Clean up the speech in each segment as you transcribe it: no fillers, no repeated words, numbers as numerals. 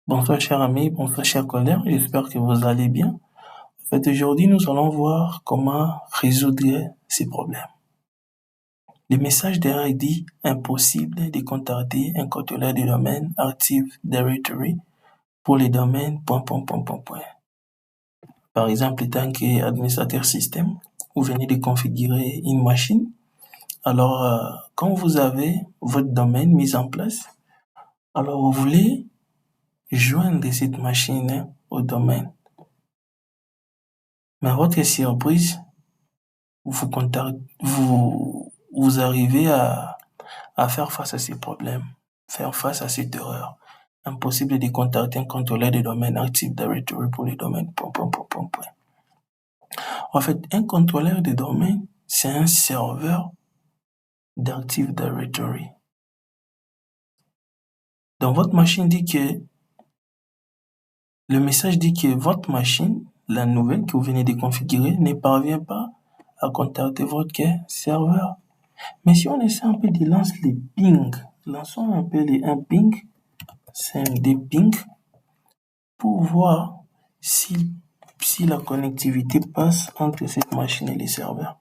Bonsoir chers amis, bonsoir chers collègues, j'espère que vous allez bien. En fait, aujourd'hui, nous allons voir comment résoudre ces problèmes. Le message derrière dit impossible de contacter un contrôleur de domaine Active Directory pour les domaines ... Par exemple, tant qu'administrateur système, vous venez de configurer une machine. Alors, quand vous avez votre domaine mis en place, alors vous voulez joindre cette machine au domaine. Mais à votre surprise, vous arrivez à faire face à ces problèmes, faire face à cette erreur. Impossible de contacter un contrôleur de domaine Active Directory pour les domaines ... En fait, un contrôleur de domaine, c'est un serveur d'Active Directory. Donc, votre machine dit que, le message dit que votre machine, la nouvelle que vous venez de configurer, ne parvient pas à contacter votre serveur. Mais si on essaie un peu de lancer les ping, lançons un peu un ping, c'est des ping, pour voir si la connectivité passe entre cette machine et les serveurs.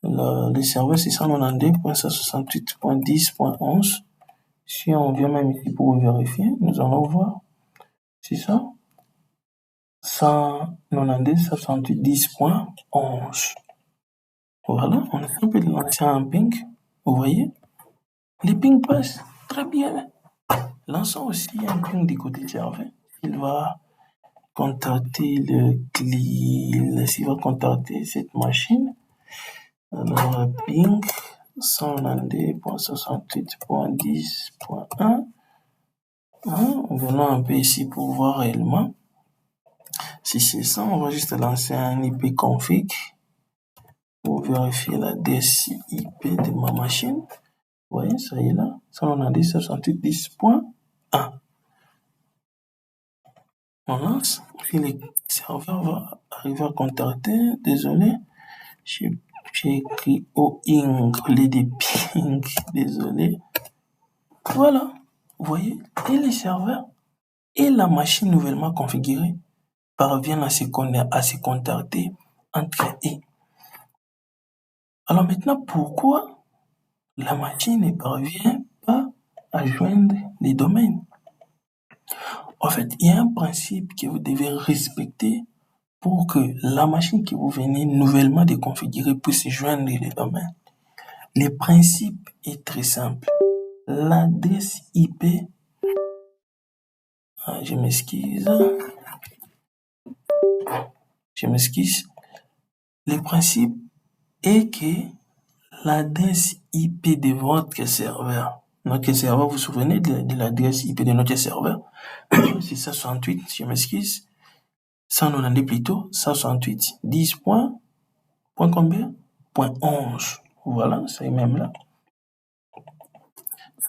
Le serveur, c'est 192.168.10.11. Si on vient même ici pour vérifier, nous allons voir. C'est ça? 192.168.10.11. Voilà, on essaie un peu de lancer un ping. Vous voyez? Les ping passent très bien. Lançons aussi un ping du côté serveur. Il va contacter le client, s'il va contacter cette machine. Alors, ping 192.68.10.1. Venons un peu ici pour voir réellement. Si c'est ça, on va juste lancer un IP config pour vérifier l'adresse IP de ma machine. Vous voyez, ça y est là, 192.168.10.1. On lance, puis le serveur va arriver à contacter. Désolé, j'ai écrit OING au lieu de ping, désolé. Voilà, vous voyez, et le serveur et la machine nouvellement configurée parviennent à se contacter entre eux. Alors maintenant, pourquoi la machine ne parvient pas à joindre les domaines? En fait, il y a un principe que vous devez respecter pour que la machine que vous venez nouvellement de configurer puisse joindre les domaines. Le principe est très simple. L'adresse IP, je m'excuse. Le principe est que l'adresse IP de votre serveur, notre serveur, vous vous souvenez de l'adresse IP de notre serveur? C'est 168, je m'excuse. 192 plutôt, 168, 10 point combien? Point 11. Voilà, c'est même là.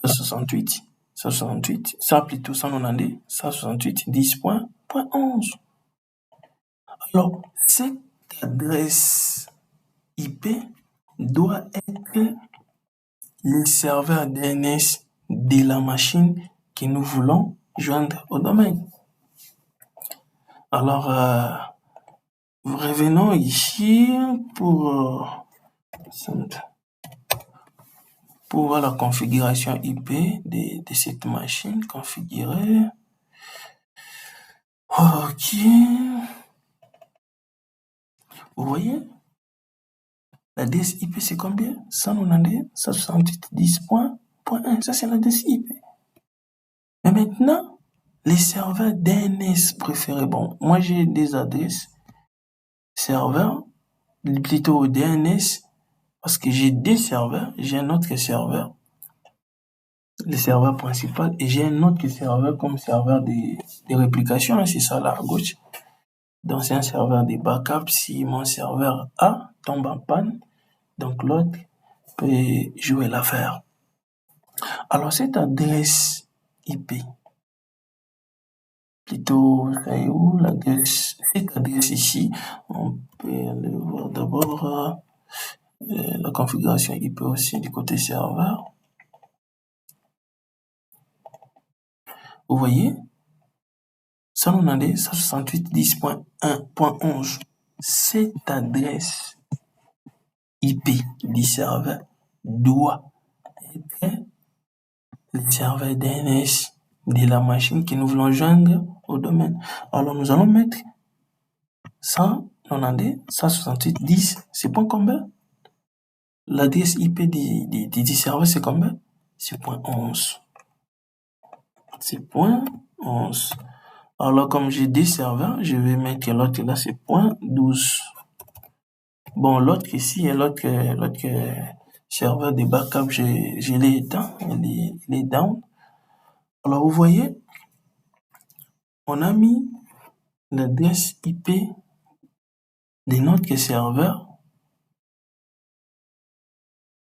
168, ça plutôt 192, 168, 10 point 11. Alors, cette adresse IP doit être le serveur DNS de la machine que nous voulons joindre au domaine. Alors, revenons ici pour voir la configuration IP de cette machine configurée. Ok. Vous voyez? L'adresse IP, c'est combien? 192, 168, 10.1. Ça, c'est l'adresse IP. Mais maintenant, les serveurs DNS préférés. Bon, moi, j'ai des adresses serveurs, plutôt DNS, parce que j'ai deux serveurs. J'ai un autre serveur, le serveur principal, et j'ai un autre serveur comme serveur de réplication. C'est ça, là, à gauche. Donc, c'est un serveur de backup. Si mon serveur A tombe en panne, donc l'autre peut jouer l'affaire. Alors, cette adresse IP, plutôt, c'est où l'adresse? Cette adresse ici, on peut aller voir d'abord la configuration IP aussi du côté serveur. Vous voyez, 192, 168.10.1.11. Cette adresse IP du serveur doit être le serveur DNS de la machine que nous voulons joindre au domaine. Alors nous allons mettre 192, 168.10, c'est point combien? L'adresse IP du serveur, c'est combien? C'est point 11. C'est point 11. Alors, comme j'ai des serveurs, je vais mettre l'autre là, c'est point 12. Bon, l'autre ici et l'autre serveur de backup, je l'ai éteint, il est down. Alors, vous voyez, on a mis l'adresse IP de notre serveur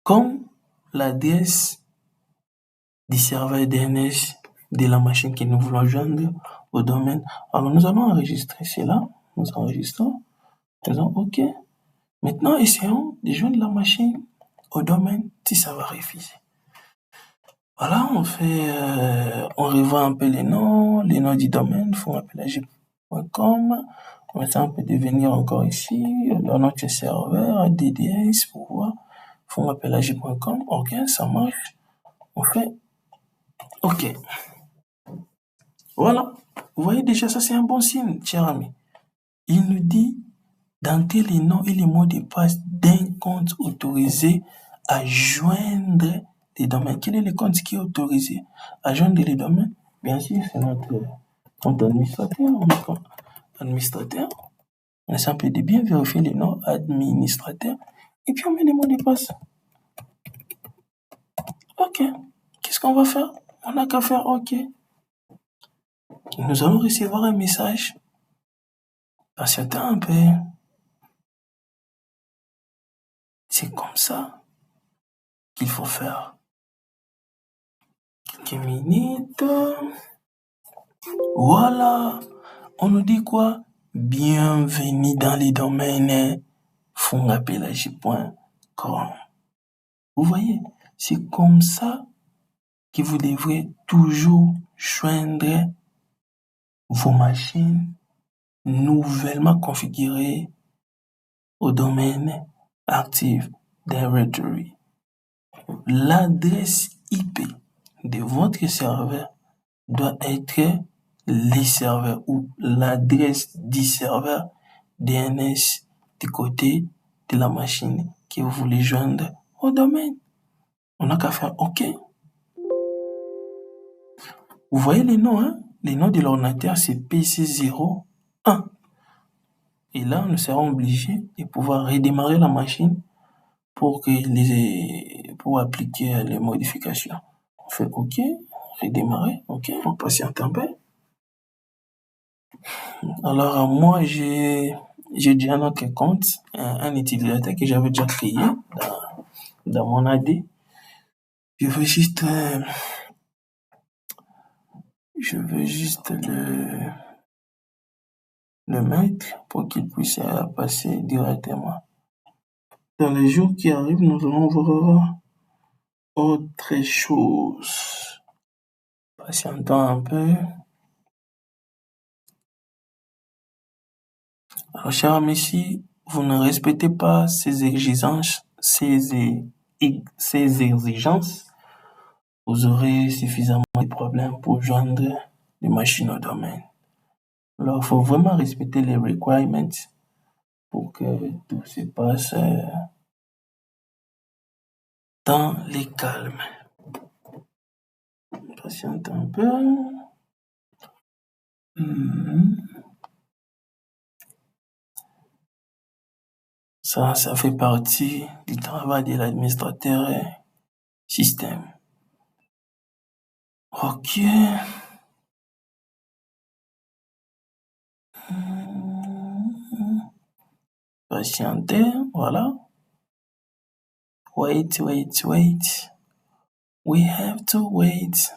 comme l'adresse du serveur DNS de la machine que nous voulons joindre au domaine. Alors, nous allons enregistrer cela. Nous enregistrons. Faisons OK. Maintenant, essayons de joindre la machine au domaine si ça va refuser. Voilà, on revoit un peu les noms du domaine, fonapelage.com. Maintenant, on peut devenir encore ici, dans notre serveur, DDS, pour voir, fonapelage.com. OK, ça marche. On fait OK. Voilà. Vous voyez déjà, ça c'est un bon signe, cher ami. Il nous dit d'entrer les noms et les mots de passe d'un compte autorisé à joindre les domaines. Quel est le compte qui est autorisé à joindre les domaines? Bien sûr, c'est notre compte administrateur. On met compte administrateur. On essaie un peu de bien vérifier les noms administrateurs. Et puis on met les mots de passe. OK. Qu'est-ce qu'on va faire? On n'a qu'à faire OK. Nous allons recevoir un message. Patientez un peu. C'est comme ça qu'il faut faire. Quelques minutes. Voilà. On nous dit quoi? Bienvenue dans les domaines fonapelage.com. Vous voyez, c'est comme ça que vous devrez toujours joindre vos machines nouvellement configurées au domaine Active Directory. L'adresse IP de votre serveur doit être les serveurs ou l'adresse du serveur DNS du côté de la machine que vous voulez joindre au domaine. On n'a qu'à faire OK. Vous voyez les noms, hein? Les noms de l'ordinateur, c'est PC01. Et là, nous serons obligés de pouvoir redémarrer la machine pour appliquer les modifications. On fait OK, redémarrer, OK, on patiente un peu. Alors, moi, j'ai déjà un autre compte, un utilisateur que j'avais déjà créé dans mon AD. Je veux juste le mettre pour qu'il puisse passer directement. Dans les jours qui arrivent, nous allons voir autre chose. Patientons un peu. Alors, cher ami, si vous ne respectez pas ces exigences, vous aurez suffisamment de problèmes pour joindre les machines au domaine. Alors, il faut vraiment respecter les requirements pour que tout se passe dans les calmes. Patiente un peu. Ça fait partie du travail de l'administrateur système. OK. Patienter, voilà. Wait. We have to wait.